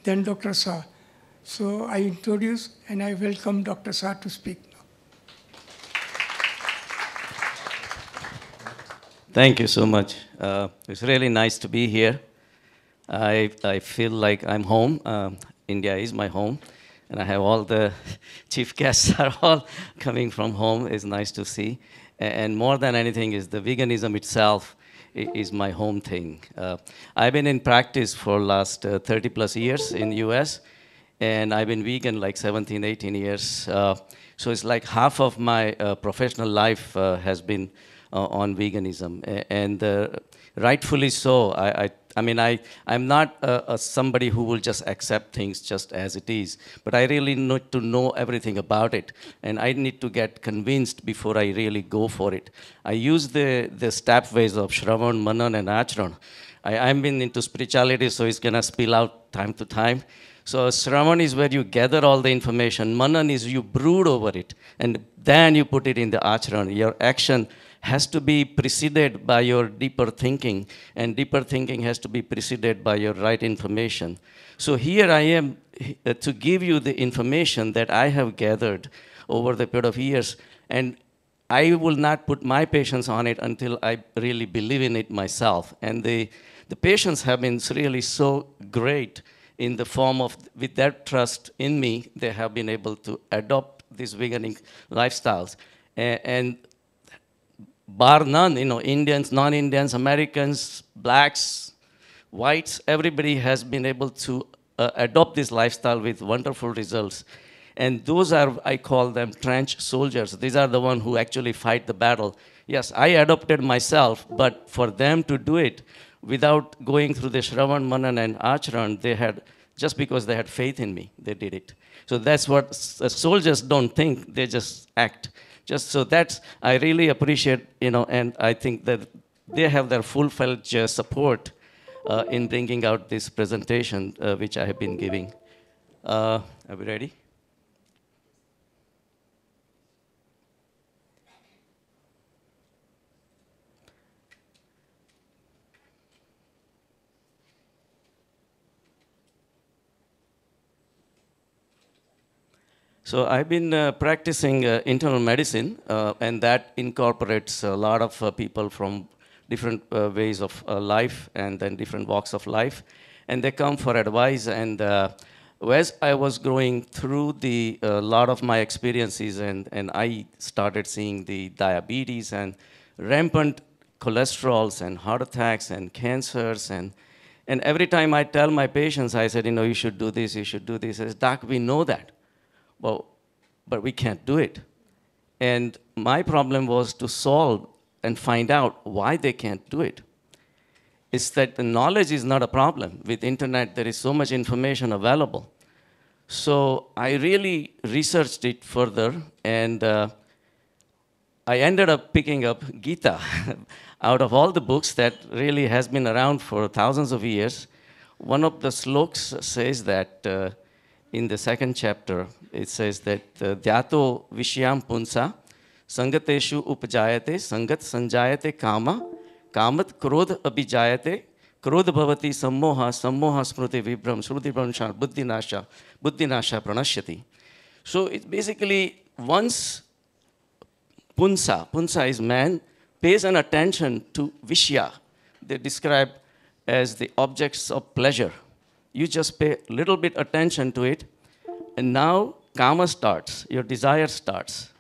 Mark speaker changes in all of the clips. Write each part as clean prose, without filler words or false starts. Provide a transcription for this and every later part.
Speaker 1: then Dr. Shah. So I introduce and I welcome Dr. Shah to speak now.
Speaker 2: Thank you so much. It's really nice to be here. I feel like I'm home. India is my home. And I have all the chief guests are all coming from home. It's nice to see. And more than anything is the veganism itself is my home thing. I've been in practice for last 30 plus years in US. And I've been vegan like 17, 18 years. So it's like half of my professional life has been on veganism, and rightfully so. I'm not somebody who will just accept things just as it is, but I really need to know everything about it, and I need to get convinced before I really go for it. I use the stepways of Shravan, Manan, and Achran. I'm been into spirituality, so it's gonna spill out time to time. So Shravan is where you gather all the information. Manan is you brood over it, and then you put it in the Achran. Your action has to be preceded by your deeper thinking, and deeper thinking has to be preceded by your right information. So here I am to give you the information that I have gathered over the period of years, and I will not put my patients on it until I really believe in it myself. And the patients have been really so great in the form of, with their trust in me, they have been able to adopt these veganic lifestyles. And bar none, Indians, non-Indians, Americans, blacks, whites, everybody has been able to adopt this lifestyle with wonderful results. And those are, I call them trench soldiers. These are the ones who actually fight the battle. Yes, I adopted myself, but for them to do it without going through the Shravan, Manan, and Achran, they had, just because they had faith in me, they did it. So that's what soldiers don't think, they just act. Just so that's, I really appreciate, and I think that they have their full-fledged support in bringing out this presentation, which I have been giving. Are we ready? So I've been practicing internal medicine, and that incorporates a lot of people from different ways of life and then different walks of life. And they come for advice. And as I was going through the lot of my experiences, and I started seeing the diabetes and rampant cholesterols and heart attacks and cancers. And every time I tell my patients, I said, you should do this, you should do this. I said, Doc, we know that. Well, but we can't do it. And my problem was to solve and find out why they can't do it. It's that the knowledge is not a problem. With internet, there is so much information available. So I really researched it further, and I ended up picking up Gita. Out of all the books that really has been around for thousands of years, one of the slokas says that in the second chapter, it says that Dhyato Vishyam Punsa Sangateshu Upajayate Sangat Sanjayate Kama Kamat Krodh Abhijayate Krodh Bhavati Sammoha Sammoha Smruti Vibram Shruti Pranasha Buddhi Nasha Pranashyati. So it's basically once Punsa is man, pays an attention to Vishya. They describe as the objects of pleasure. You just pay a little bit attention to it, and now Kama starts, your desire starts.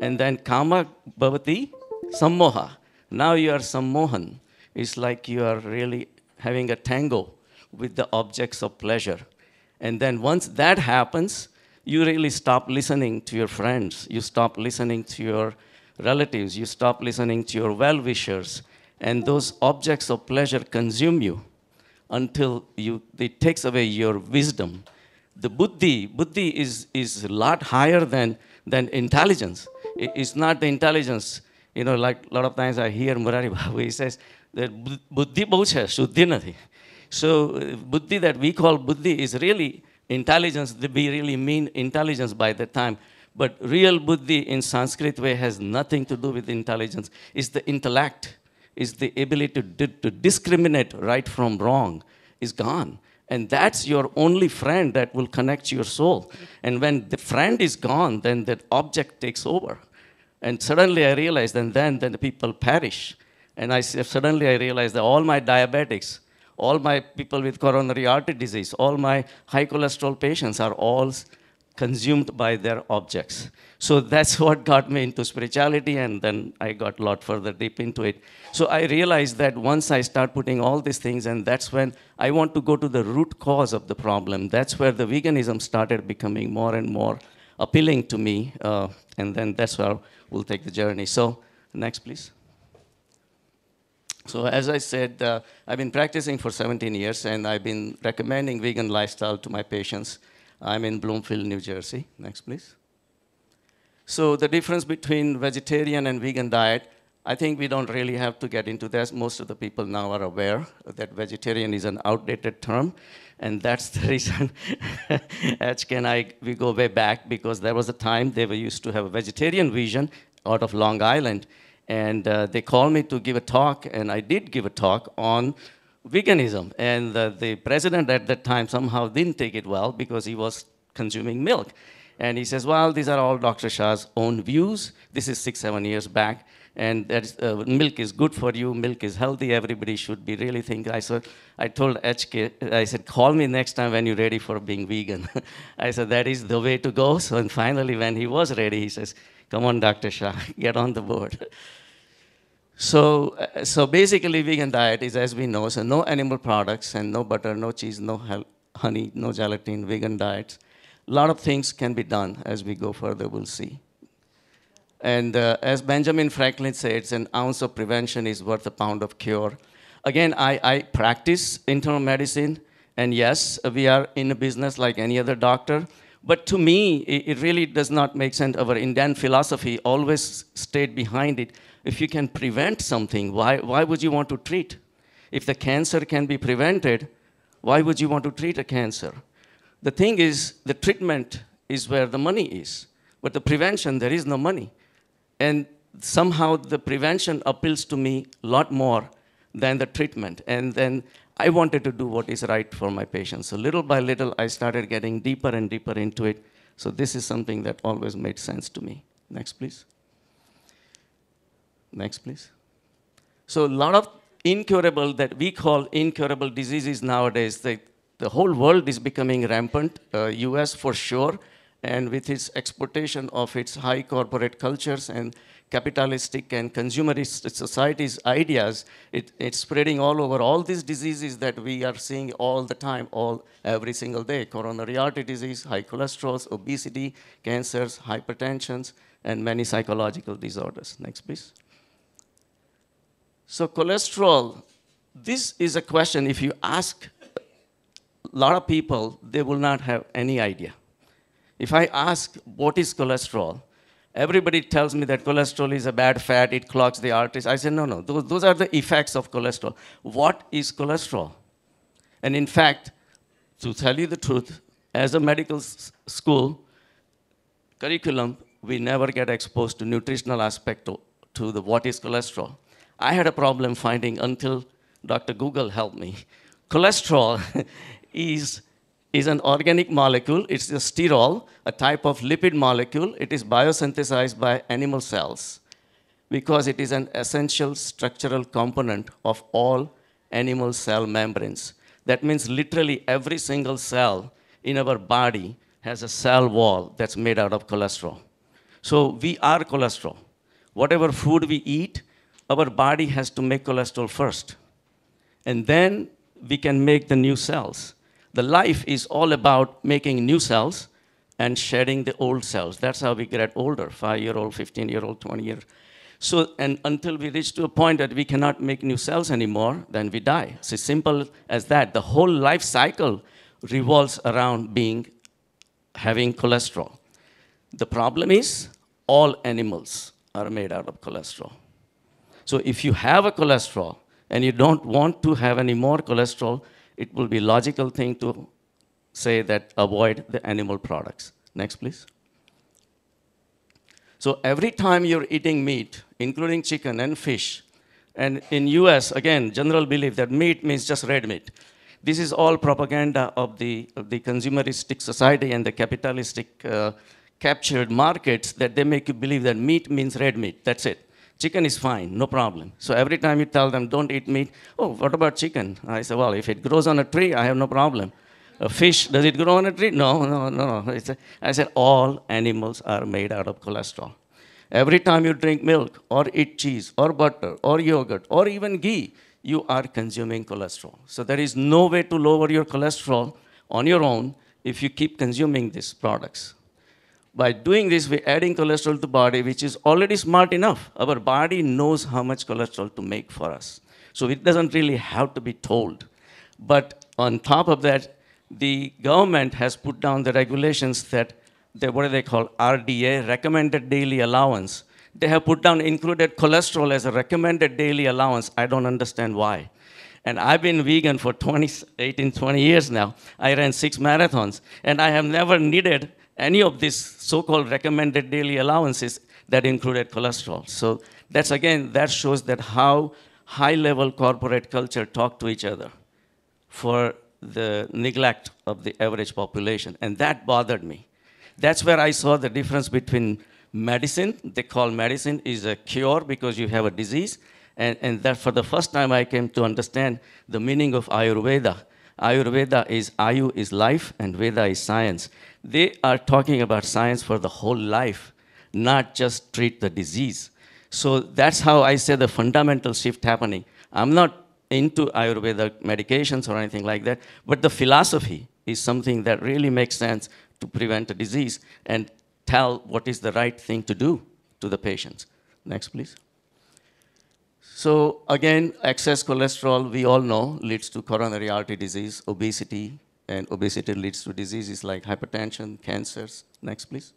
Speaker 2: And then Kama Bhavati Sammoha. Now you are Sammohan. It's like you are really having a tango with the objects of pleasure. And then once that happens, you really stop listening to your friends. You stop listening to your relatives. You stop listening to your well-wishers. And those objects of pleasure consume you until it takes away your wisdom. The buddhi is a lot higher than intelligence. It's not the intelligence. Like a lot of times I hear Murari Babu, he says that buddhi bahut hai, shuddhi nahi. So buddhi that we call buddhi is really intelligence. We really mean intelligence by that time. But real buddhi in Sanskrit way has nothing to do with intelligence. It's the intellect. Is the ability to discriminate right from wrong is gone. And that's your only friend that will connect your soul. And when the friend is gone, then the object takes over. And suddenly I realized, and then the people perish. And suddenly I realized that all my diabetics, all my people with coronary artery disease, all my high cholesterol patients are all consumed by their objects. So that's what got me into spirituality, and then I got a lot further deep into it. So I realized that once I start putting all these things, and that's when I want to go to the root cause of the problem. That's where the veganism started becoming more and more appealing to me, and then that's where we'll take the journey. So next, please. So as I said, I've been practicing for 17 years, and I've been recommending vegan lifestyle to my patients. I'm in Bloomfield, New Jersey. Next, please. So the difference between vegetarian and vegan diet, I think we don't really have to get into this. Most of the people now are aware that vegetarian is an outdated term, and that's the reason HK and we go way back, because there was a time they were used to have a vegetarian vision out of Long Island, and they called me to give a talk, and I did give a talk on veganism. And the president at that time somehow didn't take it well because he was consuming milk. And he says, well, these are all Dr. Shah's own views. This is 6-7 years back. And that is, milk is good for you. Milk is healthy. Everybody should be really thinking. I told HK, I said, call me next time when you're ready for being vegan. I said, that is the way to go. So and finally, when he was ready, he says, come on, Dr. Shah, get on the board. So basically, vegan diet is, as we know, so no animal products and no butter, no cheese, no honey, no gelatin, vegan diets. A lot of things can be done. As we go further, we'll see. And as Benjamin Franklin says, an ounce of prevention is worth a pound of cure. Again, I practice internal medicine, and yes, we are in a business like any other doctor. But to me, it really does not make sense. Our Indian philosophy always stayed behind it. If you can prevent something, why would you want to treat? If the cancer can be prevented, why would you want to treat a cancer? The thing is, the treatment is where the money is. But the prevention, there is no money. And somehow the prevention appeals to me a lot more than the treatment. And then I wanted to do what is right for my patients. So little by little, I started getting deeper and deeper into it. So this is something that always made sense to me. Next, please. Next, please. So a lot of incurable, that we call incurable diseases nowadays, the whole world is becoming rampant, US for sure, and with its exportation of its high corporate cultures and capitalistic and consumerist society's ideas, it's spreading all over. All these diseases that we are seeing all the time, every single day, coronary artery disease, high cholesterol, obesity, cancers, hypertensions, and many psychological disorders. Next, please. So cholesterol, this is a question, if you ask a lot of people, they will not have any idea. If I ask, what is cholesterol? Everybody tells me that cholesterol is a bad fat, it clogs the arteries. I say, no, those are the effects of cholesterol. What is cholesterol? And in fact, to tell you the truth, as a medical school curriculum, we never get exposed to nutritional aspect to the what is cholesterol. I had a problem finding until Dr. Google helped me. Cholesterol is an organic molecule. It's a sterol, a type of lipid molecule. It is biosynthesized by animal cells because it is an essential structural component of all animal cell membranes. That means literally every single cell in our body has a cell wall that's made out of cholesterol. So we are cholesterol. Whatever food we eat, our body has to make cholesterol first. And then we can make the new cells. The life is all about making new cells and shedding the old cells. That's how we get older, 5-year-old, 15-year-old, 20-year. So, and until we reach to a point that we cannot make new cells anymore, then we die. It's as simple as that. The whole life cycle revolves around having cholesterol. The problem is all animals are made out of cholesterol. So if you have a cholesterol and you don't want to have any more cholesterol, it will be a logical thing to say that avoid the animal products. Next, please. So every time you're eating meat, including chicken and fish, and in US, again, general belief that meat means just red meat. this is all propaganda of the consumeristic society and the capitalistic captured markets, that they make you believe that meat means red meat. That's it. Chicken is fine, no problem. So every time you tell them, don't eat meat, oh, what about chicken? I say, well, if it grows on a tree, I have no problem. A fish, does it grow on a tree? No, no, no, no. I said, all animals are made out of cholesterol. Every time you drink milk or eat cheese or butter or yogurt or even ghee, you are consuming cholesterol. So there is no way to lower your cholesterol on your own if you keep consuming these products. By doing this, we're adding cholesterol to the body, which is already smart enough. Our body knows how much cholesterol to make for us. So it doesn't really have to be told. But on top of that, the government has put down the regulations that, what do they call, RDA, recommended daily allowance. They have put down included cholesterol as a recommended daily allowance. I don't understand why. And I've been vegan for 20 years now. I ran 6 marathons, and I have never needed any of these so-called recommended daily allowances that included cholesterol. So that's, again, that shows that how high-level corporate culture talk to each other for the neglect of the average population. And that bothered me. That's where I saw the difference between medicine. They call medicine is a cure because you have a disease. And that for the first time I came to understand the meaning of Ayurveda. Ayurveda is, Ayu is life and Veda is science. They are talking about science for the whole life, not just treat the disease. So that's how I say the fundamental shift happening. I'm not into Ayurveda medications or anything like that, but the philosophy is something that really makes sense to prevent a disease and tell what is the right thing to do to the patients. Next, please. So again, excess cholesterol, we all know, leads to coronary artery disease, obesity, and obesity leads to diseases like hypertension, cancers. Next, please.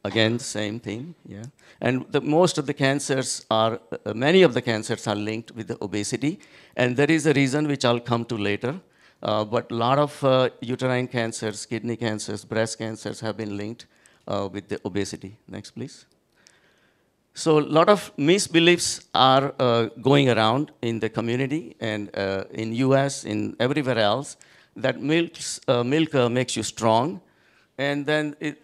Speaker 2: Again, same thing, yeah. And most of the cancers are, many of the cancers are linked with the obesity, and there is a reason which I'll come to later. But a lot of uterine cancers, kidney cancers, breast cancers have been linked with the obesity. Next, please. So a lot of misbeliefs are going around in the community and in US, in everywhere else, that milk makes you strong. And then it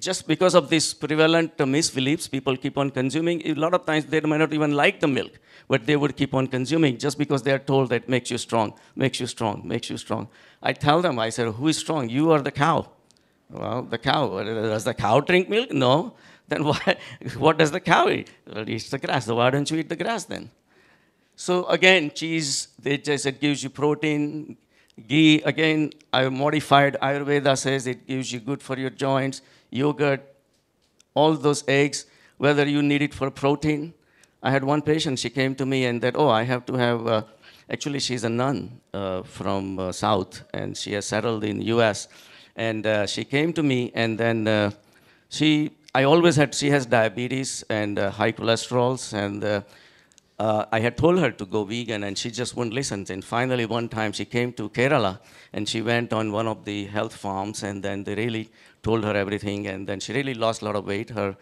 Speaker 2: just because of this prevalent misbeliefs, people keep on consuming. A lot of times they might not even like the milk, but they would keep on consuming just because they are told that makes you strong, makes you strong, makes you strong. I tell them, I said, who is strong? You or the cow? Well, the cow. Does the cow drink milk? No. Then why, what does the cow eat? Well, it eats the grass. So why don't you eat the grass then? So again, cheese, they just, it gives you protein. Ghee, again, I modified Ayurveda says it gives you good for your joints. Yogurt, all those eggs, whether you need it for protein. I had one patient, she came to me and said, oh, I have to have, actually she's a nun from South, and she has settled in US. And she came to me, and then she has diabetes and high cholesterols, and I had told her to go vegan, and she just wouldn't listen. And finally, one time, she came to Kerala, and she went on one of the health farms, and then they really told her everything, and then she really lost a lot of weight. Her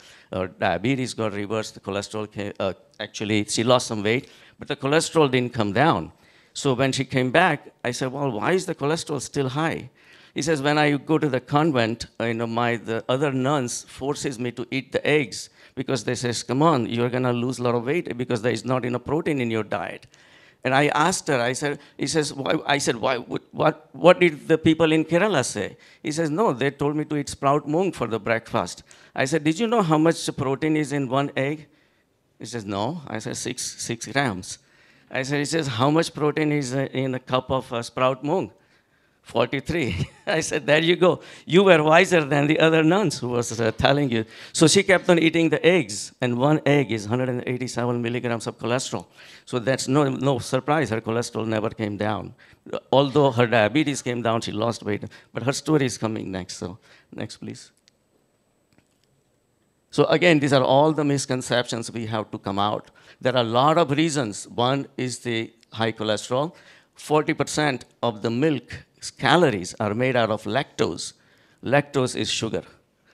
Speaker 2: diabetes got reversed. The cholesterol actually, she lost some weight, but the cholesterol didn't come down. So when she came back, I said, well, why is the cholesterol still high? He says, when I go to the convent, the other nuns forces me to eat the eggs because they says, come on, you're going to lose a lot of weight because there is not enough protein in your diet. And I asked her, I said, why, what did the people in Kerala say? He says, no, they told me to eat sprout mung for the breakfast. I said, did you know how much protein is in one egg? He says, no. I said, 6 grams. He says, how much protein is in a cup of sprout mung? 43. I said, there you go. You were wiser than the other nuns who was telling you. So she kept on eating the eggs, and one egg is 187 milligrams of cholesterol. So that's no surprise, her cholesterol never came down. Although her diabetes came down, she lost weight. But her story is coming next, so next, please. So again, these are all the misconceptions we have to come out. There are a lot of reasons. One is the high cholesterol. 40% of the milk calories are made out of lactose. Lactose is sugar.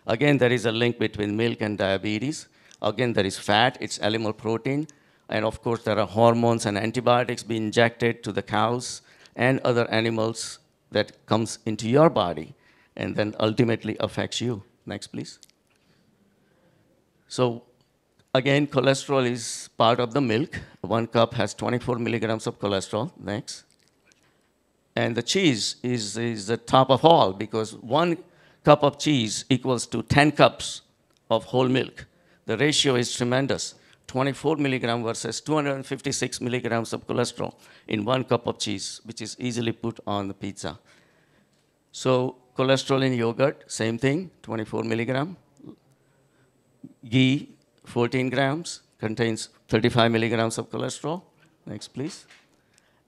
Speaker 2: Again, there is a link between milk and diabetes. Again, there is fat, it's animal protein. And of course, there are hormones and antibiotics being injected to the cows. and other animals that comes into your body and then ultimately affects you. Next, please. So again, cholesterol is part of the milk. 1 cup has 24 milligrams of cholesterol. Next. And the cheese is the top of all, because 1 cup of cheese equals to 10 cups of whole milk. The ratio is tremendous. 24 milligram versus 256 milligrams of cholesterol in 1 cup of cheese, which is easily put on the pizza. So cholesterol in yogurt, same thing, 24 milligram. Ghee, 14 grams, contains 35 milligrams of cholesterol. Next, please.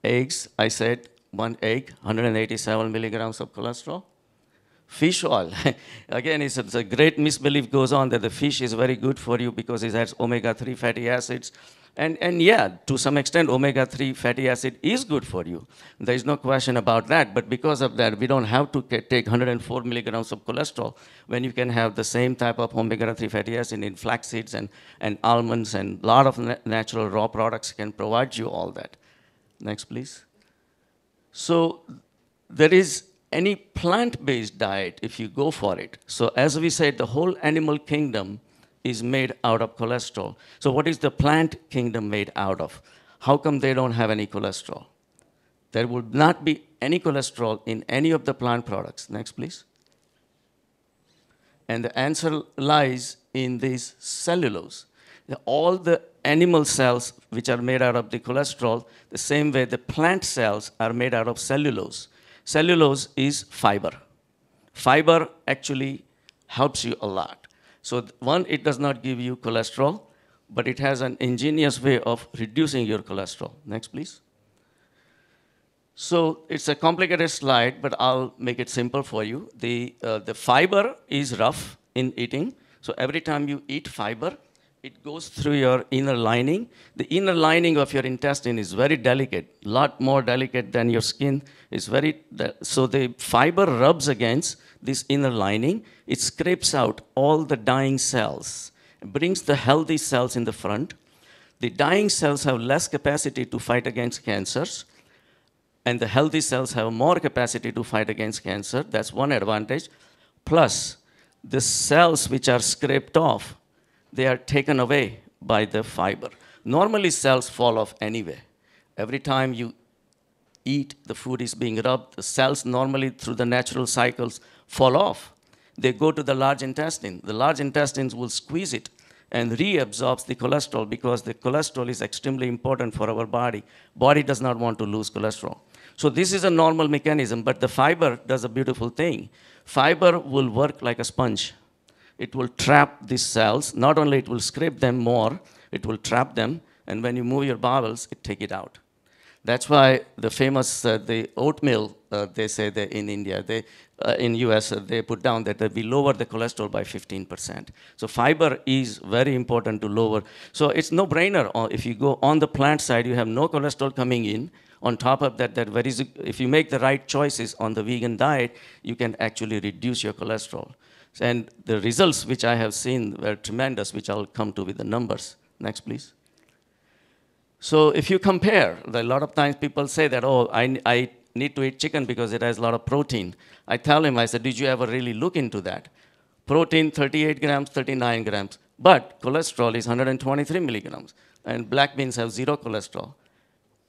Speaker 2: Eggs, I said, 1 egg, 187 milligrams of cholesterol. Fish oil, again, it's a great misbelief goes on that the fish is very good for you because it has omega-3 fatty acids. And yeah, to some extent, omega-3 fatty acid is good for you. There is no question about that. But because of that, we don't have to take 104 milligrams of cholesterol when you can have the same type of omega-3 fatty acid in flax seeds and almonds, and a lot of natural raw products can provide you all that. Next, please. So there is any plant-based diet if you go for it. So as we said, the whole animal kingdom is made out of cholesterol. So what is the plant kingdom made out of? How come they don't have any cholesterol? There would not be any cholesterol in any of the plant products. Next, please. And the answer lies in this cellulose. All the animal cells which are made out of the cholesterol, the same way the plant cells are made out of cellulose. Cellulose is fiber. Fiber actually helps you a lot. So one, it does not give you cholesterol, but it has an ingenious way of reducing your cholesterol. Next, please. So it's a complicated slide, but I'll make it simple for you. The fiber is rough in eating. So every time you eat fiber, it goes through your inner lining. The inner lining of your intestine is very delicate, a lot more delicate than your skin. So the fiber rubs against this inner lining. It scrapes out all the dying cells, brings the healthy cells in the front. The dying cells have less capacity to fight against cancers, and the healthy cells have more capacity to fight against cancer. That's one advantage. Plus, the cells which are scraped off, they are taken away by the fiber. Normally, cells fall off anyway. Every time you eat, the food is being rubbed, the cells normally through the natural cycles fall off. They go to the large intestine. The large intestines will squeeze it and reabsorbs the cholesterol, because the cholesterol is extremely important for our body. Body does not want to lose cholesterol. So this is a normal mechanism, but the fiber does a beautiful thing. Fiber will work like a sponge. It will trap these cells. Not only it will scrape them more, it will trap them, and when you move your bowels, it take it out. That's why the famous, the oatmeal, they say that in India, in US, they put down that we lower the cholesterol by 15%. So fiber is very important to lower. So it's no brainer. If you go on the plant side, you have no cholesterol coming in. On top of that, if you make the right choices on the vegan diet, you can actually reduce your cholesterol. And the results which I have seen were tremendous, which I'll come to with the numbers. Next, please. So if you compare, a lot of times people say that, oh, I need to eat chicken because it has a lot of protein. I tell him, I said, did you ever really look into that? Protein, 38 grams, 39 grams. But cholesterol is 123 milligrams. And black beans have 0 cholesterol.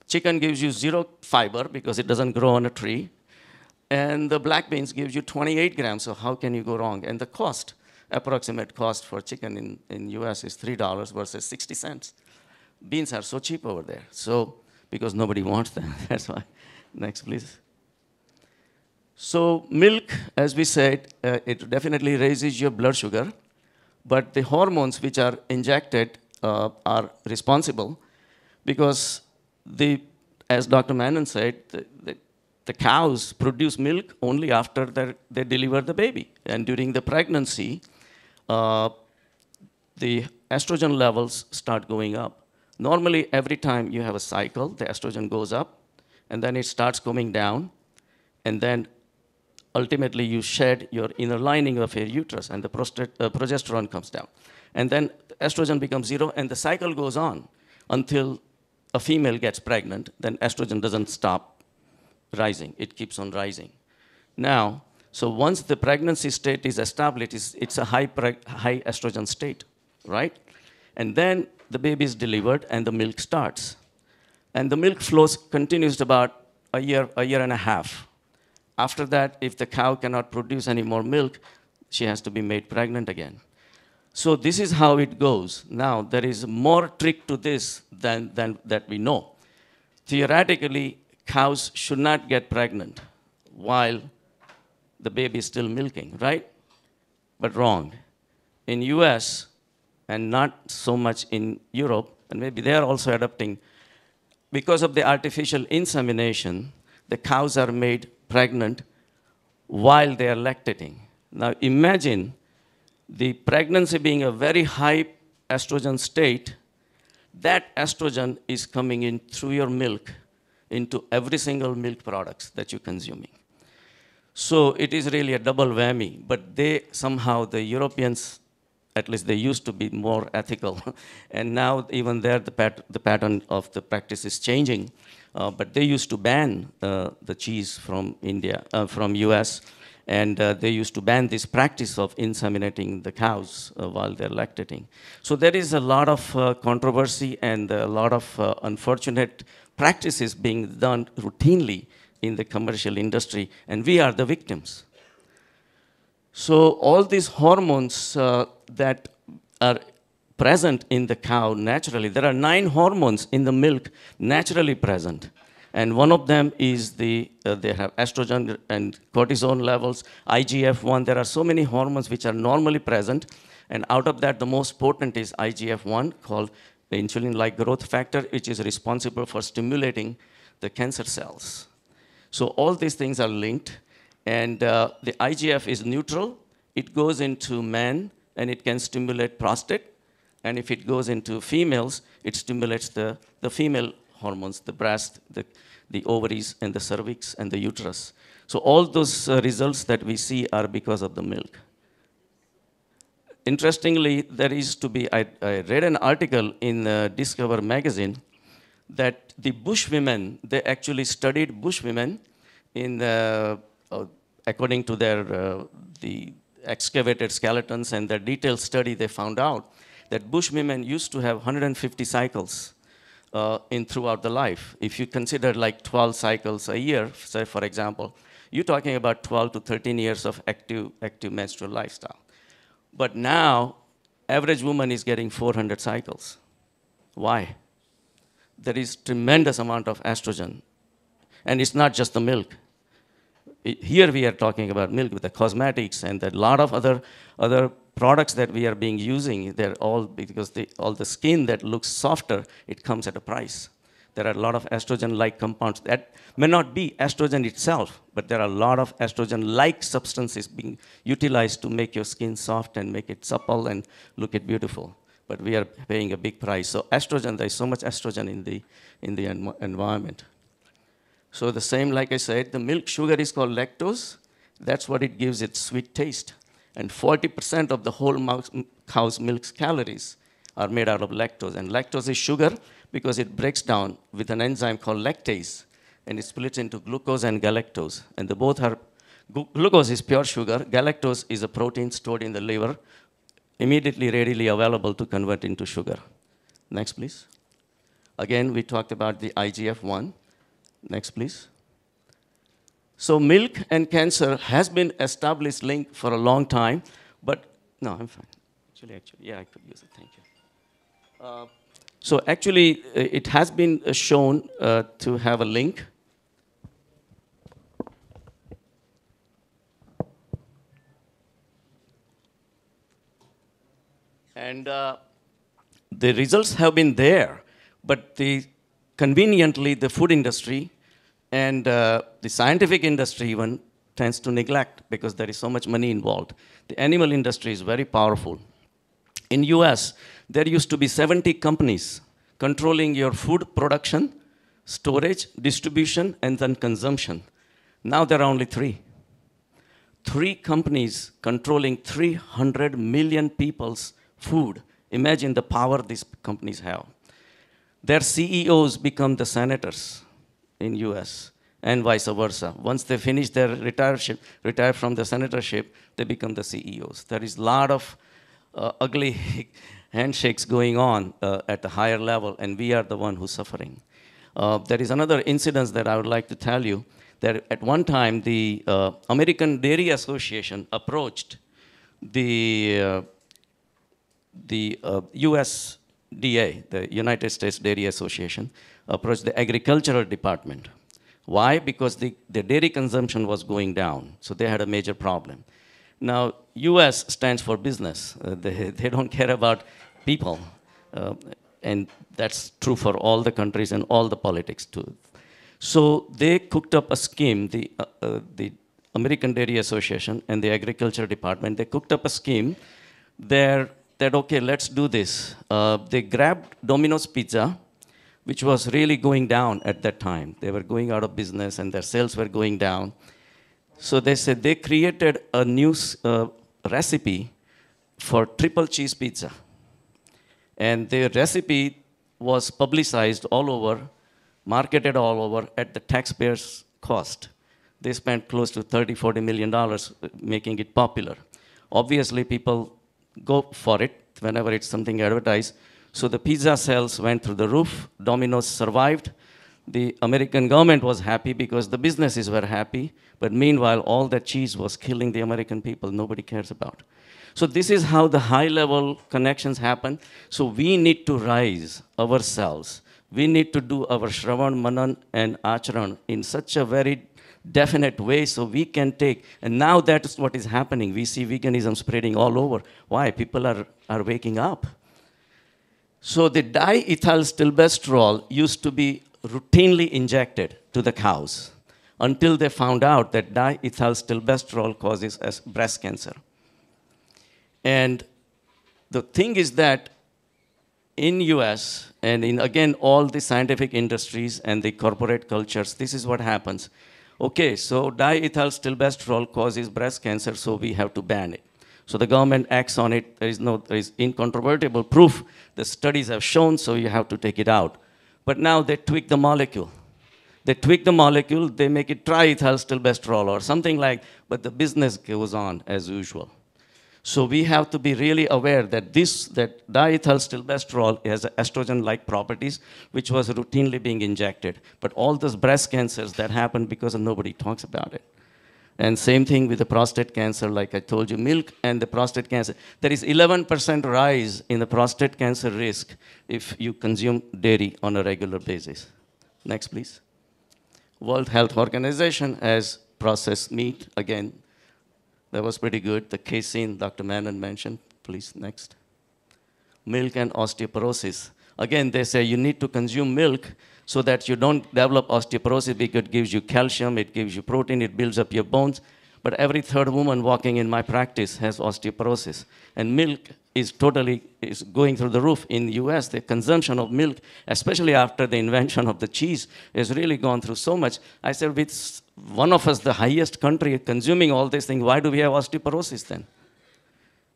Speaker 2: Chicken gives you 0 fiber because it doesn't grow on a tree. And the black beans gives you 28 grams, so how can you go wrong? And the cost, approximate cost for chicken in US is $3 versus 60 cents. Beans are so cheap over there, so because nobody wants them, that's why. Next, please. So milk, as we said, it definitely raises your blood sugar, but the hormones which are injected are responsible, because as Dr. Menon said, the cows produce milk only after they deliver the baby. And during the pregnancy, the estrogen levels start going up. Normally, every time you have a cycle, the estrogen goes up, and then it starts coming down, and then ultimately you shed your inner lining of your uterus, and the progesterone comes down. And then estrogen becomes 0, and the cycle goes on until a female gets pregnant. Then estrogen doesn't stop rising. It keeps on rising. Now, so once the pregnancy state is established, it's a high estrogen state, right? And then the baby is delivered and the milk starts. And the milk flows continues about a year and a half. After that, if the cow cannot produce any more milk, she has to be made pregnant again. So this is how it goes. Now, there is more trick to this than that we know. Theoretically, cows should not get pregnant while the baby is still milking, right? But wrong. In US, and not so much in Europe, and maybe they are also adopting, because of the artificial insemination, the cows are made pregnant while they are lactating. Now imagine the pregnancy being a very high estrogen state, that estrogen is coming in through your milk into every single milk products that you're consuming. So it is really a double whammy, but they somehow, the Europeans, at least they used to be more ethical, and now even there the pattern of the practice is changing. But they used to ban the cheese from India, from US, and they used to ban this practice of inseminating the cows while they're lactating. So there is a lot of controversy and a lot of unfortunate practices being done routinely in the commercial industry, and we are the victims. So all these hormones that are present in the cow naturally, there are 9 hormones in the milk naturally present. And one of them is they have estrogen and cortisol levels, IGF-1. There are so many hormones which are normally present. And out of that, the most potent is IGF-1, called the insulin-like growth factor, which is responsible for stimulating the cancer cells. So all these things are linked. And the IGF is neutral. It goes into men, and it can stimulate prostate. And if it goes into females, it stimulates the female hormones, the breast, the ovaries, and the cervix, and the uterus. So all those results that we see are because of the milk. Interestingly, there is to be, I read an article in Discover magazine that the bush women, they actually studied bush women in according to their the excavated skeletons and their detailed study, they found out that bush women used to have 150 cycles throughout the life. If you consider like 12 cycles a year, say for example, you're talking about 12 to 13 years of active menstrual lifestyle. But now, average woman is getting 400 cycles. Why? There is tremendous amount of estrogen. And it's not just the milk. Here we are talking about milk with the cosmetics and a lot of other products that we are being using. They're all because all the skin that looks softer, it comes at a price. There are a lot of estrogen-like compounds that may not be estrogen itself, but there are a lot of estrogen-like substances being utilized to make your skin soft and make it supple and look it beautiful. But we are paying a big price. So estrogen, there's so much estrogen in the environment. So the same, like I said, the milk sugar is called lactose. That's what it gives its sweet taste. And 40% of the whole cow's milk's calories are made out of lactose. And lactose is sugar because it breaks down with an enzyme called lactase, and it splits into glucose and galactose. And the both are, glucose is pure sugar, galactose is a protein stored in the liver, immediately readily available to convert into sugar. Next, please. Again, we talked about the IGF-1. Next, please. So milk and cancer has been established link for a long time, but no, I'm fine. Actually, yeah, I could use it, thank you. So actually, it has been shown to have a link. And the results have been there, but conveniently, the food industry and the scientific industry even tends to neglect because there is so much money involved. The animal industry is very powerful. In US, there used to be 70 companies controlling your food production, storage, distribution, and then consumption. Now there are only 3. 3 companies controlling 300 million people's food. Imagine the power these companies have. Their CEOs become the senators in US, and vice versa. Once they finish their retire from the senatorship, they become the CEOs. There is a lot of ugly handshakes going on at the higher level, and we are the one who's suffering. There is another incident that I would like to tell you, that at one time the American Dairy Association approached the USDA, the United States Dairy Association, approached the Agricultural Department. Why? Because the dairy consumption was going down, so they had a major problem. Now, US stands for business. They don't care about people. And that's true for all the countries and all the politics too. So they cooked up a scheme, the American Dairy Association and the Agriculture Department, they cooked up a scheme there that, okay, let's do this. They grabbed Domino's Pizza, which was really going down at that time. They were going out of business and their sales were going down. So they said they created a new recipe for triple cheese pizza. And their recipe was publicized all over, marketed all over at the taxpayers' cost. They spent close to $30–40 million making it popular. Obviously, people go for it whenever it's something advertised. So the pizza sales went through the roof. Domino's survived. The American government was happy because the businesses were happy. But meanwhile, all that cheese was killing the American people. Nobody cares about. So this is how the high-level connections happen. So we need to rise ourselves. We need to do our Shravan, Manan, and Acharan in such a very definite way so we can take, and now that is what is happening. We see veganism spreading all over. Why? People are waking up. So the diethylstilbestrol used to be routinely injected to the cows until they found out that diethylstilbestrol causes breast cancer. And the thing is that in US and in, again, all the scientific industries and the corporate cultures, this is what happens. Okay, so diethylstilbestrol causes breast cancer, so we have to ban it. So the government acts on it. There is incontrovertible proof. The studies have shown, so you have to take it out. But now they tweak the molecule. They tweak the molecule, they make it triethylstilbestrol or something like, but the business goes on as usual. So we have to be really aware that that diethylstilbestrol has estrogen-like properties, which was routinely being injected. But all those breast cancers that happen because nobody talks about it. And same thing with the prostate cancer, like I told you, milk and the prostate cancer. There is 11% rise in the prostate cancer risk if you consume dairy on a regular basis. Next, please. World Health Organization has processed meat. Again, that was pretty good. The casein, Dr. Menon mentioned. Please, next. Milk and osteoporosis. Again, they say you need to consume milk so that you don't develop osteoporosis because it gives you calcium, it gives you protein, it builds up your bones. But every third woman walking in my practice has osteoporosis. And milk is going through the roof. In the US, the consumption of milk, especially after the invention of the cheese, has really gone through so much. I said, with one of us, the highest country consuming all these things, why do we have osteoporosis then?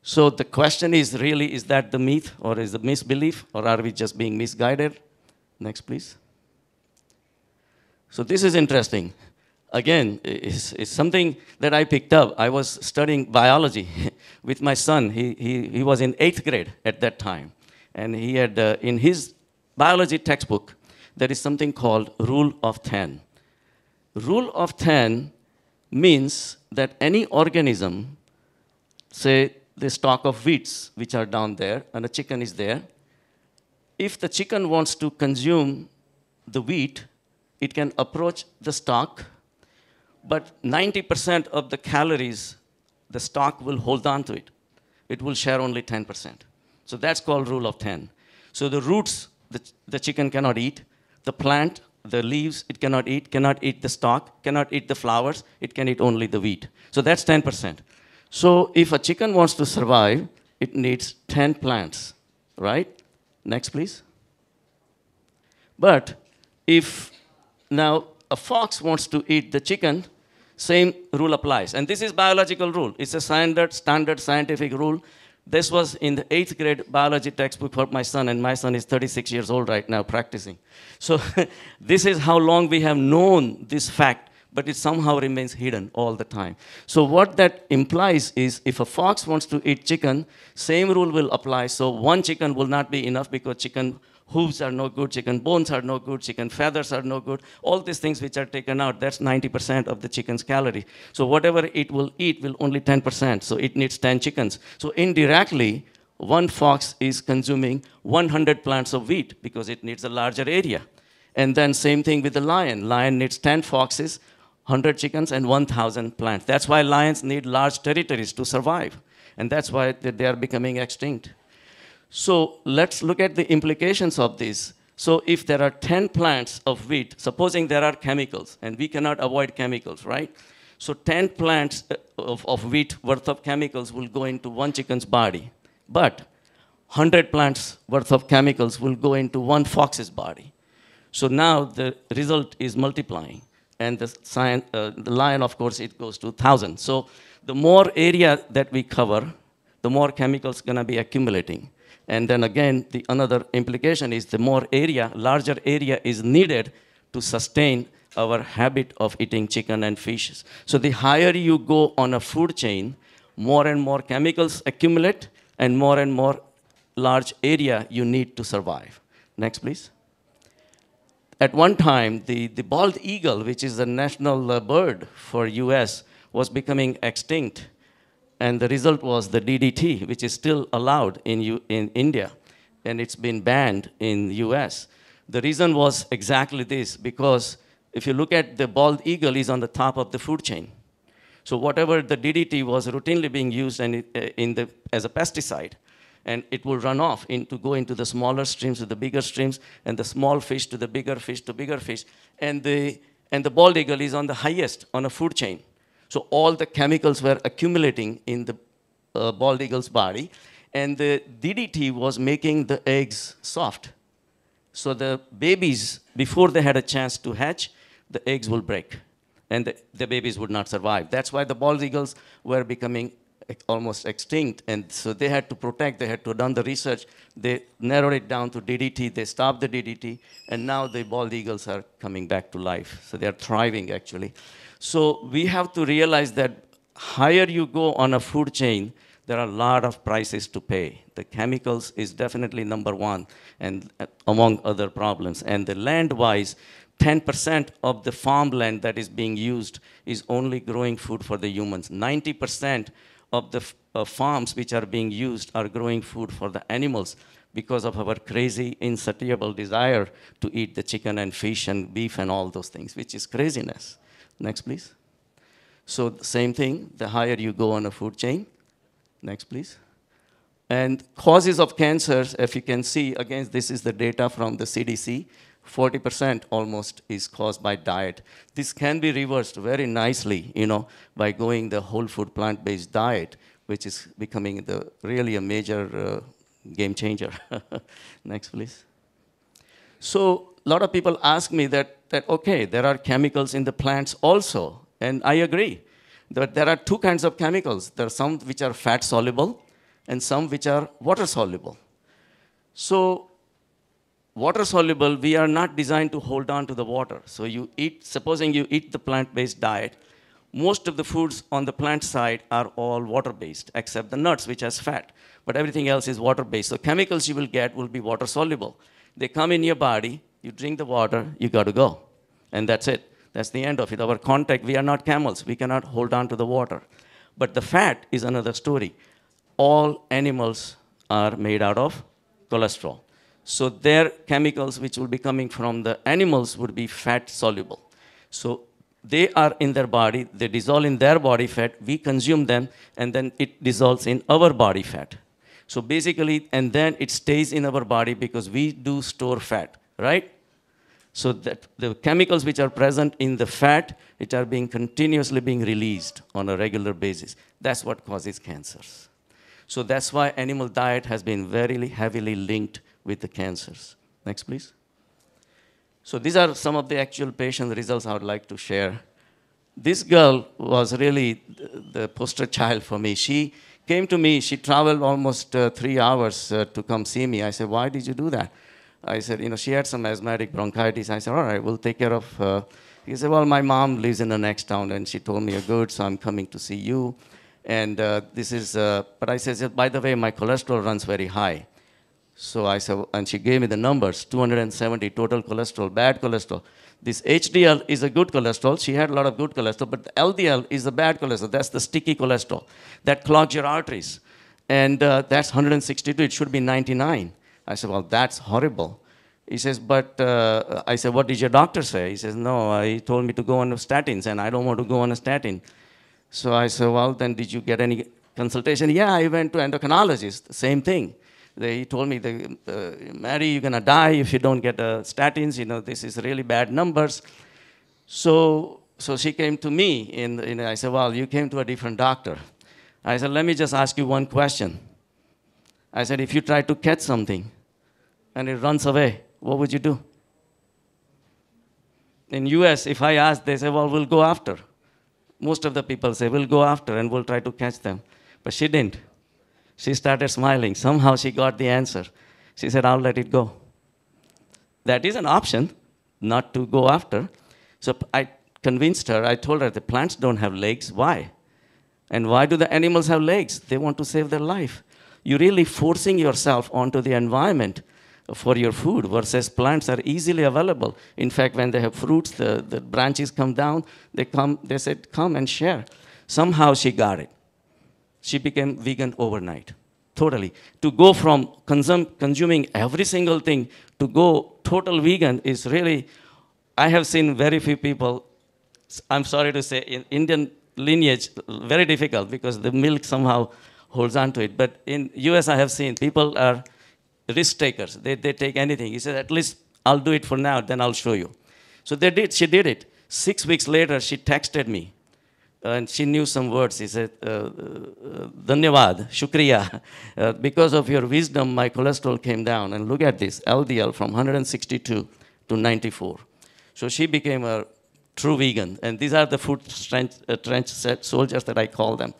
Speaker 2: So the question is really, is that the myth or is the misbelief, or are we just being misguided? Next, please. So this is interesting. Again, it's something that I picked up. I was studying biology with my son. He was in 8th grade at that time. And he had, in his biology textbook, there is something called Rule of 10. Rule of 10 means that any organism, say the stalk of wheats, which are down there, and a chicken is there, if the chicken wants to consume the wheat, it can approach the stalk, but 90% of the calories, the stalk will hold on to it. It will share only 10%. So that's called rule of 10. So the roots, the chicken cannot eat. The plant, the leaves, it cannot eat the stalk, cannot eat the flowers, it can eat only the wheat. So that's 10%. So if a chicken wants to survive, it needs 10 plants, right? Next, please. But if now a fox wants to eat the chicken, same rule applies. And this is biological rule. It's a standard scientific rule. This was in the 8th grade biology textbook for my son, and my son is 36 years old right now practicing. So this is how long we have known this fact, but it somehow remains hidden all the time. So what that implies is if a fox wants to eat chicken, same rule will apply. So one chicken will not be enough because chicken hooves are no good, chicken bones are no good, chicken feathers are no good. All these things which are taken out, that's 90% of the chicken's calorie. So whatever it will eat will only 10%. So it needs 10 chickens. So indirectly, one fox is consuming 100 plants of wheat because it needs a larger area. And then same thing with the lion. Lion needs 10 foxes, 100 chickens, and 1,000 plants. That's why lions need large territories to survive. And that's why they are becoming extinct. So let's look at the implications of this. So if there are 10 plants of wheat, supposing there are chemicals, and we cannot avoid chemicals, right? So 10 plants of wheat worth of chemicals will go into one chicken's body. But 100 plants worth of chemicals will go into one fox's body. So now the result is multiplying. And the lion, of course, it goes to 1,000. So the more area that we cover, the more chemicals going to be accumulating. And then again, the another implication is the more area, larger area is needed to sustain our habit of eating chicken and fishes. So the higher you go on a food chain, more and more chemicals accumulate and more large area you need to survive. Next, please. At one time, the bald eagle, which is the national bird for US, was becoming extinct. And the result was the DDT, which is still allowed in India, and it's been banned in the US. The reason was exactly this, because if you look at the bald eagle is on the top of the food chain. So whatever the DDT was routinely being used as a pesticide, and it will run off go into the smaller streams to the bigger streams, and the small fish to the bigger fish to bigger fish. And the bald eagle is on the highest on a food chain. So all the chemicals were accumulating in the bald eagle's body, and the DDT was making the eggs soft. So the babies, before they had a chance to hatch, the eggs will break, and the babies would not survive. That's why the bald eagles were becoming almost extinct, and so they had to protect, they had to done the research, they narrowed it down to DDT, they stopped the DDT, and now the bald eagles are coming back to life. So they are thriving, actually. So we have to realize that higher you go on a food chain, there are a lot of prices to pay. The chemicals is definitely number one, and among other problems. And the land-wise, 10% of the farmland that is being used is only growing food for the humans. 90% of the farms which are being used are growing food for the animals because of our crazy, insatiable desire to eat the chicken and fish and beef and all those things, which is craziness. Next, please. So same thing, the higher you go on a food chain. Next, please. And causes of cancers, if you can see, again, this is the data from the CDC. 40% almost is caused by diet. This can be reversed very nicely, by going the whole food plant-based diet, which is becoming really a major game changer. Next, please. So a lot of people ask me that, okay, there are chemicals in the plants also, and I agree. That there are two kinds of chemicals. There are some which are fat-soluble, and some which are water-soluble. So water-soluble, we are not designed to hold on to the water. So supposing you eat the plant-based diet, most of the foods on the plant side are all water-based, except the nuts, which has fat. But everything else is water-based. So chemicals you will get will be water-soluble. They come in your body, you drink the water, you got to go. And that's it. That's the end of it. Our contact, we are not camels. We cannot hold on to the water. But the fat is another story. All animals are made out of cholesterol. So their chemicals which will be coming from the animals would be fat soluble. So they are in their body, they dissolve in their body fat, we consume them, and then it dissolves in our body fat. So basically, and then it stays in our body because we do store fat, right? So that the chemicals which are present in the fat, which are continuously being released on a regular basis, that's what causes cancers. So that's why animal diet has been very heavily linked with the cancers. Next, please. So these are some of the actual patient results I would like to share. This girl was really the poster child for me. She came to me. She traveled almost 3 hours to come see me. I said, why did you do that? I said, she had some asthmatic bronchitis. I said, all right, we'll take care of her. He said, well, my mom lives in the next town, and she told me you're good, so I'm coming to see you. And but I said, by the way, my cholesterol runs very high. So I said, and she gave me the numbers, 270 total cholesterol, bad cholesterol. This HDL is a good cholesterol. She had a lot of good cholesterol, but the LDL is the bad cholesterol. That's the sticky cholesterol. That clogs your arteries. And that's 162. It should be 99. I said, well, that's horrible. He says, but I said, what did your doctor say? He says, no, he told me to go on statins, and I don't want to go on a statin. So I said, well, then did you get any consultation? Yeah, I went to endocrinologist, same thing. He told me, Mary, you're going to die if you don't get statins. This is really bad numbers. So she came to me, and I said, well, you came to a different doctor. I said, let me just ask you one question. I said, if you try to catch something and it runs away, what would you do? In US, if I ask, they say, well, we'll go after. Most of the people say, we'll go after and we'll try to catch them. But she didn't. She started smiling. Somehow she got the answer. She said, I'll let it go. That is an option, not to go after. So I convinced her. I told her the plants don't have legs. Why? And why do the animals have legs? They want to save their life. You're really forcing yourself onto the environment for your food, versus plants are easily available. In fact, when they have fruits, the branches come down, they said, come and share. Somehow she got it. She became vegan overnight, totally. To go from consuming every single thing to go total vegan is really, I have seen very few people, I'm sorry to say, in Indian lineage, very difficult because the milk somehow holds on to it. But in US, I have seen people are risk takers. They take anything. He said, at least I'll do it for now, then I'll show you. So they did. She did it. 6 weeks later, she texted me. And she knew some words. He said, Dhanyavad, Shukriya. Because of your wisdom, my cholesterol came down. And look at this, LDL from 162 to 94. So she became a true vegan. And these are the food trench soldiers that I call them.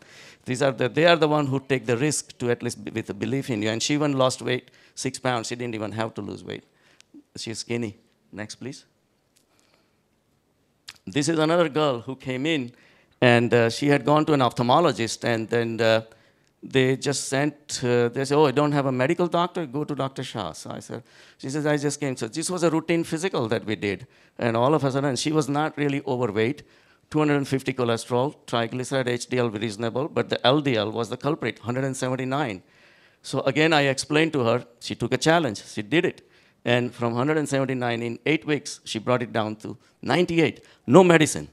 Speaker 2: They are the ones who take the risk to at least with a belief in you. And she even lost weight, 6 pounds. She didn't even have to lose weight. She's skinny. Next, please. This is another girl who came in, and she had gone to an ophthalmologist, and then they just sent, they said, oh, I don't have a medical doctor, go to Dr. Shah. So she says, I just came. So this was a routine physical that we did. And all of a sudden, she was not really overweight. 250 cholesterol, triglyceride, HDL reasonable, but the LDL was the culprit, 179. So again, I explained to her, she took a challenge, she did it. And from 179 in 8 weeks, she brought it down to 98, no medicine.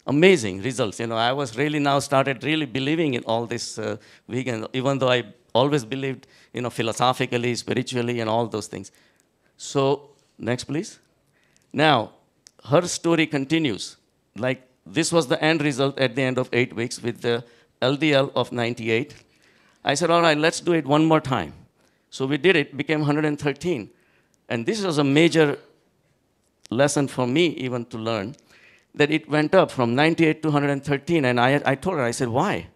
Speaker 2: Amazing results. I was really now started really believing in all this vegan, even though I always believed, philosophically, spiritually, and all those things. So next, please. Now, her story continues. Like, this was the end result at the end of 8 weeks with the LDL of 98. I said, all right, let's do it one more time. So we did it, became 113. And this was a major lesson for me even to learn, that it went up from 98 to 113. And I told her, I said, why?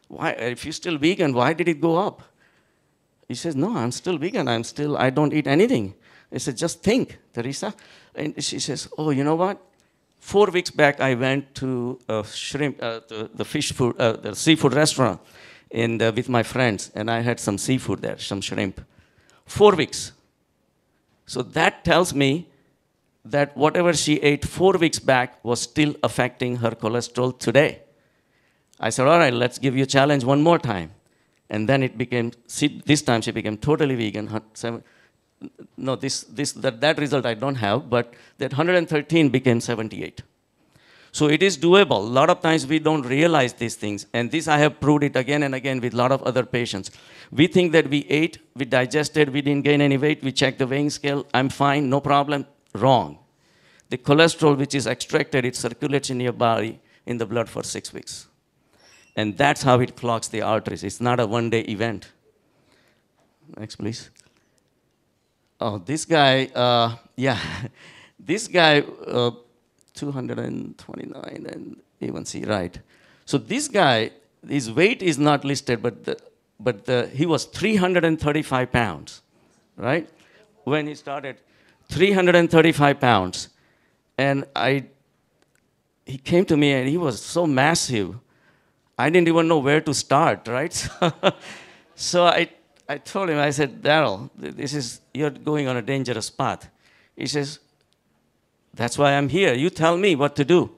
Speaker 2: Why? If you're still vegan, why did it go up? He says, no, I'm still vegan. I don't eat anything. I said, just think, Teresa. And she says, oh, you know what? 4 weeks back, I went to the seafood restaurant with my friends, and I had some seafood there, some shrimp. 4 weeks. So that tells me that whatever she ate 4 weeks back was still affecting her cholesterol today. I said, all right, let's give you a challenge one more time. And then it became, this time she became totally vegan. No, that result I don't have, but that 113 became 78. So it is doable. A lot of times we don't realize these things. And this I have proved it again and again with a lot of other patients. We think that we ate, we digested, we didn't gain any weight, we checked the weighing scale, I'm fine, no problem. Wrong. The cholesterol which is extracted, it circulates in your body, in the blood for 6 weeks. And that's how it clogs the arteries. It's not a one-day event. Next, please. Oh, this guy, this guy, 229 and A1C, right. So this guy, his weight is not listed, but but he was 335 pounds, right? When he started, 335 pounds. And he came to me and he was so massive. I didn't even know where to start, right? So I told him, I said, Daryl, you're going on a dangerous path. He says, that's why I'm here. You tell me what to do.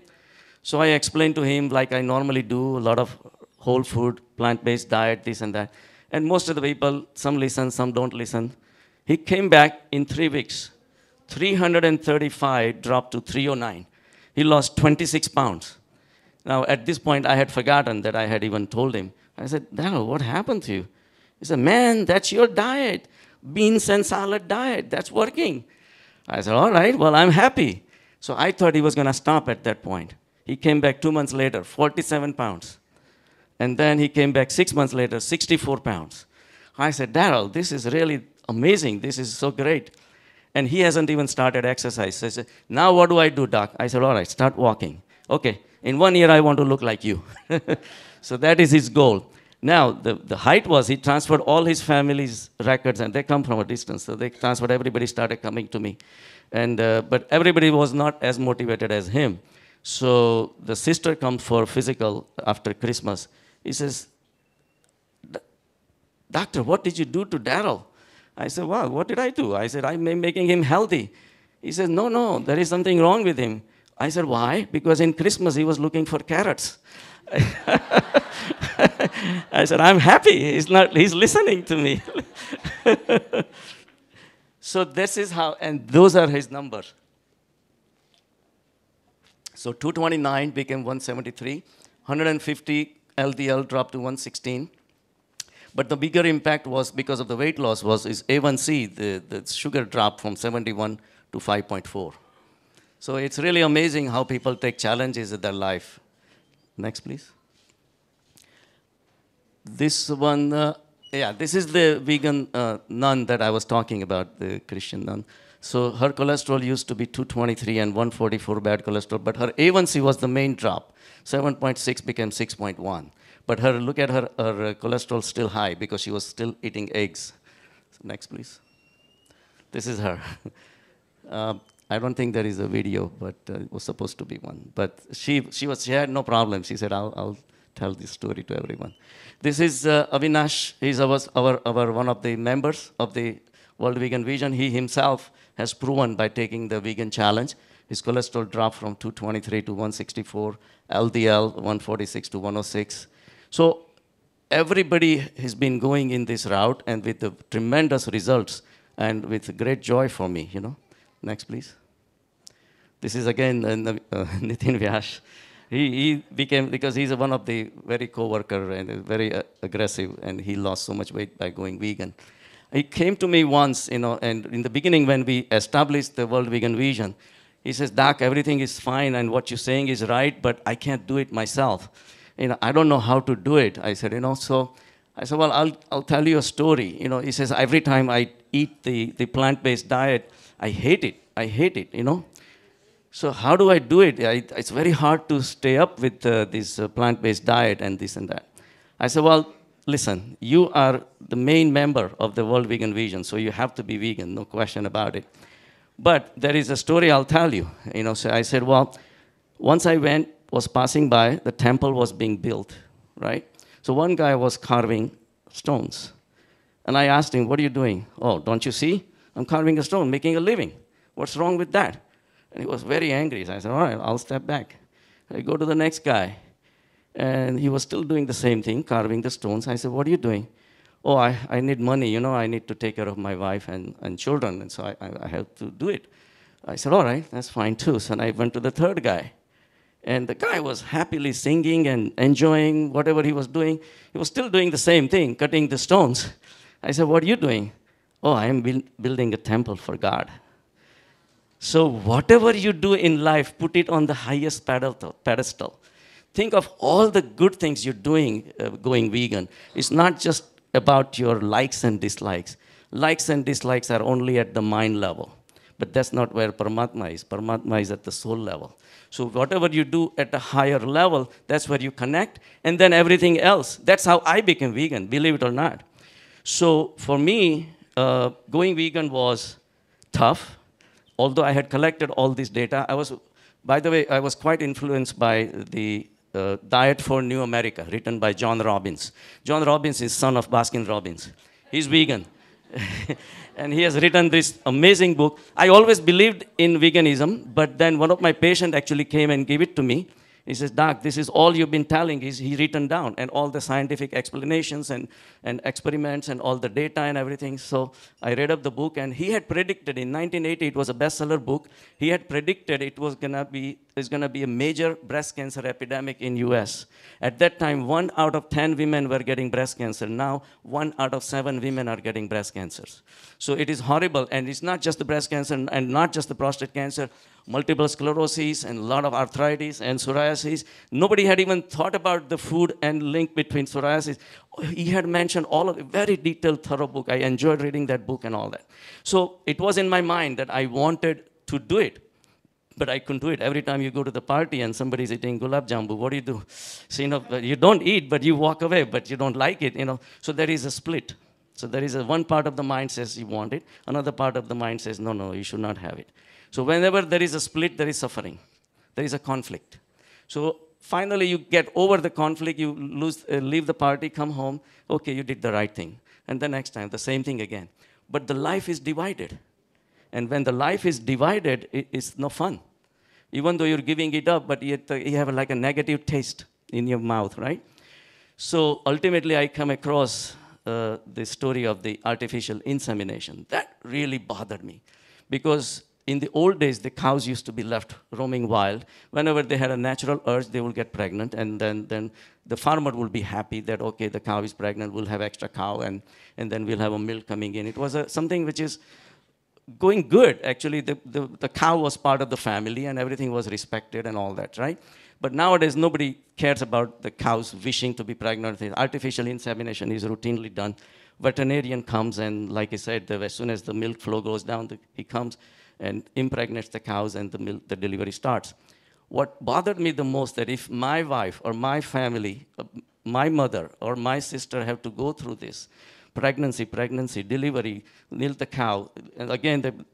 Speaker 2: So I explained to him, like I normally do, a lot of whole food, plant-based diet, this and that. And most of the people, some listen, some don't listen. He came back in 3 weeks. 335 dropped to 309. He lost 26 pounds. Now, at this point, I had forgotten that I had even told him. I said, Daryl, what happened to you? He said, man, that's your diet. Beans and salad diet, that's working. I said, all right, well, I'm happy. So I thought he was going to stop at that point. He came back 2 months later, 47 pounds. And then he came back 6 months later, 64 pounds. I said, Daryl, this is really amazing. This is so great. And he hasn't even started exercise. I said, now what do I do, doc? I said, all right, start walking. Okay, in 1 year, I want to look like you. So that is his goal. Now, the height was, he transferred all his family's records, and they come from a distance. So they transferred, everybody started coming to me. And, but everybody was not as motivated as him. So the sister comes for physical after Christmas. He says, doctor, what did you do to Daryl? I said, wow, what did I do? I said, I'm making him healthy. He says, no, there is something wrong with him. I said, why? Because in Christmas, he was looking for carrots. I said, I'm happy. He's listening to me. So this is how, and those are his numbers. So 229 became 173, 150 LDL dropped to 116. But the bigger impact was, because of the weight loss, was his A1C, the sugar dropped from 71 to 5.4. So it's really amazing how people take challenges in their life. Next, please. This one, this is the vegan nun that I was talking about, the Christian nun. So her cholesterol used to be 223 and 144 bad cholesterol, but her A1C was the main drop. 7.6 became 6.1. But look at her cholesterol still high because she was still eating eggs. So next, please. This is her. I don't think there is a video, but it was supposed to be one. But she had no problem. She said, I'll tell this story to everyone. This is Avinash. He's one of the members of the World Vegan Vision. He himself has proven by taking the vegan challenge. His cholesterol dropped from 223 to 164, LDL 146 to 106. So everybody has been going in this route and with the tremendous results and with great joy for me, you know. Next, please. This is again Nitin Vyas. He became, because he's one of the very co-worker and very aggressive, and he lost so much weight by going vegan. He came to me once, you know, and in the beginning when we established the World Vegan Vision, he says, Doc, everything is fine and what you're saying is right, but I can't do it myself. You know, I don't know how to do it. I said, you know, so I said, well, I'll tell you a story. You know, he says, every time I eat the plant-based diet, I hate it, you know. So how do I do it? It's very hard to stay up with this plant-based diet and this and that. I said, well, listen, you are the main member of the World Vegan Vision, so you have to be vegan, no question about it. But there is a story I'll tell you. You know, so I said, well, once I was passing by, the temple was being built, right? So one guy was carving stones. And I asked him, what are you doing? Oh, don't you see? I'm carving a stone, making a living. What's wrong with that? And he was very angry. So I said, all right, I'll step back. I go to the next guy. And he was still doing the same thing, carving the stones. I said, what are you doing? Oh, I need money, you know, I need to take care of my wife and children, and so I have to do it. I said, all right, that's fine too. So I went to the third guy. And the guy was happily singing and enjoying whatever he was doing. He was still doing the same thing, cutting the stones. I said, what are you doing? Oh, I am building a temple for God. So whatever you do in life, put it on the highest pedestal. Think of all the good things you're doing going vegan. It's not just about your likes and dislikes. Likes and dislikes are only at the mind level. But that's not where Paramatma is. Paramatma is at the soul level. So whatever you do at a higher level, that's where you connect. And then everything else. That's how I became vegan, believe it or not. So for me, going vegan was tough. Although I had collected all this data, by the way, I was quite influenced by the Diet for New America, written by John Robbins. John Robbins is son of Baskin Robbins. He's vegan. And he has written this amazing book. I always believed in veganism, but then one of my patients actually came and gave it to me. He says, Doc, this is all you've been telling. He written down, and all the scientific explanations and experiments and all the data and everything. So I read up the book, and he had predicted in 1980, it was a bestseller book. He had predicted it was gonna be a major breast cancer epidemic in US. At that time, 1 out of 10 women were getting breast cancer. Now, 1 out of 7 women are getting breast cancers. So it is horrible, and it's not just the breast cancer and not just the prostate cancer, multiple sclerosis and a lot of arthritis and psoriasis. Nobody had even thought about the food and link between psoriasis. He had mentioned all of it, very detailed, thorough book. I enjoyed reading that book and all that. So it was in my mind that I wanted to do it, but I couldn't do it. Every time you go to the party and somebody's eating gulab jambu, what do? So, you don't eat, but you walk away, but you don't like it, So there is a split. So there is one part of the mind says you want it. Another part of the mind says, no, you should not have it. So whenever there is a split, there is suffering. There is a conflict. So finally, you get over the conflict. You leave the party, come home. Okay, you did the right thing. And the next time, the same thing again. But the life is divided. And when the life is divided, it's no fun. Even though you're giving it up, but yet you have like a negative taste in your mouth, right? So ultimately, I come across the story of the artificial insemination. That really bothered me. Because in the old days, the cows used to be left roaming wild. Whenever they had a natural urge, they will get pregnant, and then the farmer will be happy that, okay, the cow is pregnant, we'll have extra cow, and then we'll have a milk coming in. It was something which is going good. Actually, the cow was part of the family, and everything was respected and all that, right? But nowadays, nobody cares about the cows wishing to be pregnant. Artificial insemination is routinely done. Veterinarian comes, and like I said, as soon as the milk flow goes down, he comes and impregnates the cows, and the delivery starts. What bothered me the most, that if my wife or my family, my mother or my sister have to go through this, pregnancy, delivery, milk the cow, and again,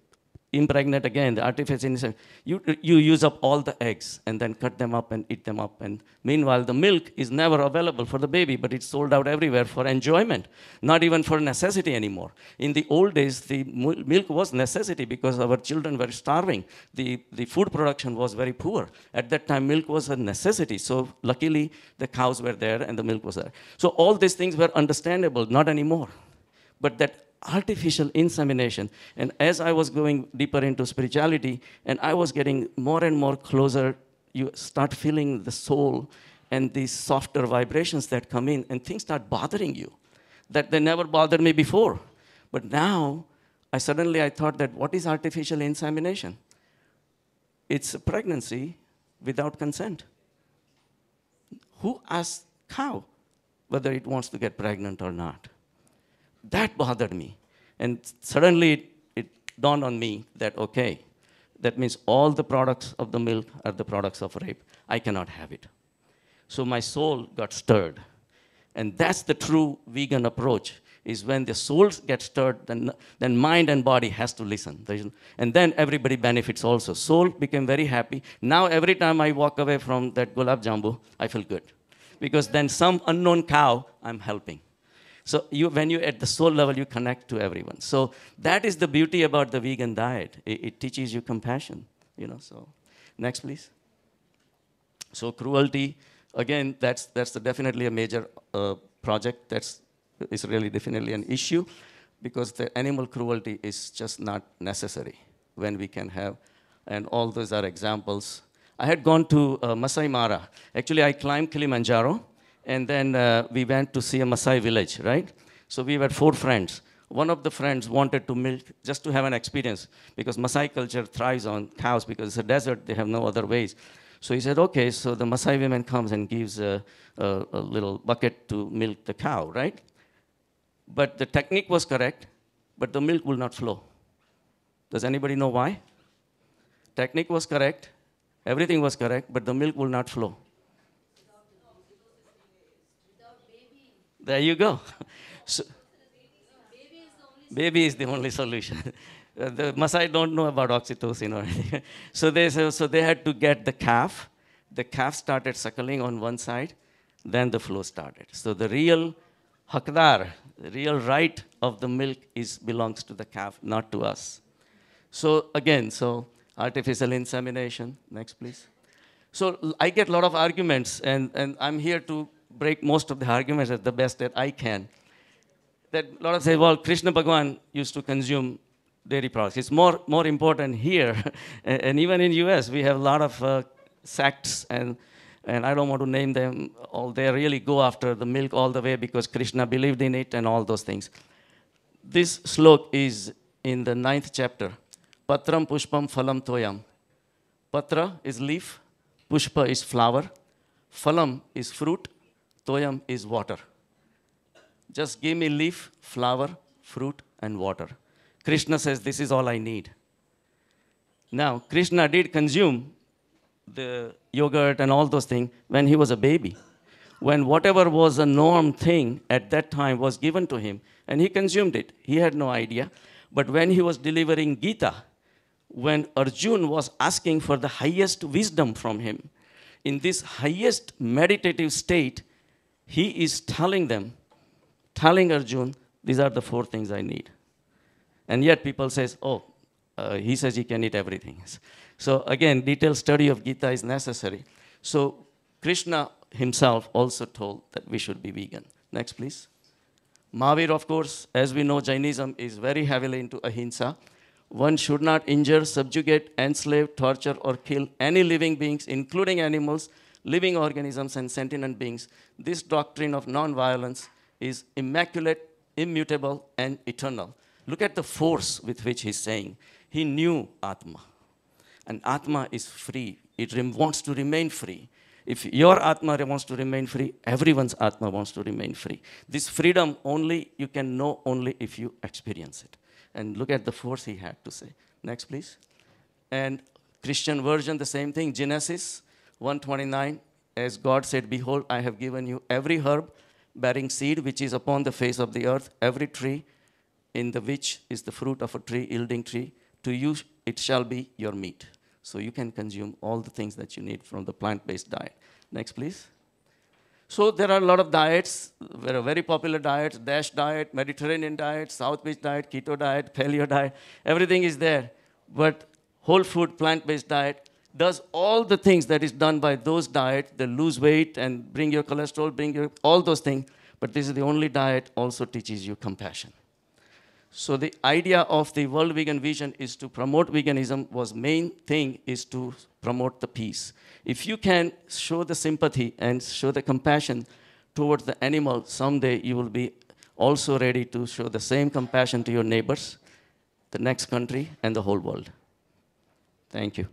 Speaker 2: impregnate again, the artificial insemination, you use up all the eggs and then cut them up and eat them up. And meanwhile, the milk is never available for the baby, but it's sold out everywhere for enjoyment, not even for necessity anymore. In the old days, the milk was necessity because our children were starving. The food production was very poor. At that time, milk was a necessity. So luckily, the cows were there and the milk was there. So all these things were understandable, not anymore. But that artificial insemination, and as I was going deeper into spirituality, and I was getting more and more closer, you start feeling the soul and these softer vibrations that come in, and things start bothering you, that they never bothered me before. But now, I thought that what is artificial insemination? It's a pregnancy without consent. Who asks cow whether it wants to get pregnant or not? That bothered me. And suddenly it dawned on me that, okay, that means all the products of the milk are the products of rape. I cannot have it. So my soul got stirred. And that's the true vegan approach, is when the soul gets stirred, then mind and body has to listen. And then everybody benefits also. Soul became very happy. Now every time I walk away from that gulab jambu, I feel good. Because then some unknown cow, I'm helping. So when you're at the soul level, you connect to everyone. So that is the beauty about the vegan diet. It teaches you compassion. So next, please. So cruelty, again, that's definitely a major project. It's really definitely an issue, because the animal cruelty is just not necessary when we can have, and all those are examples. I had gone to Masai Mara. Actually, I climbed Kilimanjaro. And then we went to see a Maasai village, right? So we were 4 friends. One of the friends wanted to milk just to have an experience, because Maasai culture thrives on cows, because it's a desert, they have no other ways. So he said, okay, so the Maasai woman comes and gives a little bucket to milk the cow, right? But the technique was correct, but the milk will not flow. Does anybody know why? Technique was correct, everything was correct, but the milk will not flow. There you go. So, baby is the only solution. The Maasai don't know about oxytocin or anything. So they had to get the calf. The calf started suckling on one side, then the flow started. So the real hakdar, the real right of the milk belongs to the calf, not to us. So again, artificial insemination. Next, please. So I get a lot of arguments, and I'm here to break most of the arguments at the best that I can. That a lot of say, well, Krishna Bhagwan used to consume dairy products. It's more important here, and even in US, we have a lot of sects, and I don't want to name them all. They really go after the milk all the way because Krishna believed in it and all those things. This slok is in the 9th chapter. Patram pushpam phalam toyam. Patra is leaf, pushpa is flower, phalam is fruit, toyam is water. Just give me leaf, flower, fruit, and water. Krishna says, this is all I need. Now, Krishna did consume the yogurt and all those things when he was a baby. When whatever was a norm thing at that time was given to him, and he consumed it. He had no idea. But when he was delivering Gita, when Arjun was asking for the highest wisdom from him, in this highest meditative state, he is telling Arjun, these are the 4 things I need. And yet people say, he says he can eat everything. So again, detailed study of Gita is necessary. So Krishna himself also told that we should be vegan. Next, please. Mahavir, of course, as we know, Jainism is very heavily into ahimsa. One should not injure, subjugate, enslave, torture, or kill any living beings, including animals, living organisms, and sentient beings. This doctrine of non-violence is immaculate, immutable, and eternal. Look at the force with which he's saying. He knew Atma. And Atma is free. It wants to remain free. If your Atma wants to remain free, everyone's Atma wants to remain free. This freedom you can know only if you experience it. And look at the force he had to say. Next, please. And Christian version, the same thing. Genesis 1:29, as God said, behold, I have given you every herb bearing seed which is upon the face of the earth, every tree in the which is the fruit of a tree, yielding tree. To you it shall be your meat. So you can consume all the things that you need from the plant-based diet. Next, please. So there are a lot of diets. There are very popular diets: DASH diet, Mediterranean diet, South Beach diet, keto diet, paleo diet. Everything is there. But whole food, plant-based diet does all the things that is done by those diets. They lose weight and bring your cholesterol, all those things. But this is the only diet also teaches you compassion. So the idea of the World Vegan Vision is to promote veganism. Main thing is to promote the peace. If you can show the sympathy and show the compassion towards the animal, someday you will be also ready to show the same compassion to your neighbors, the next country, and the whole world. Thank you.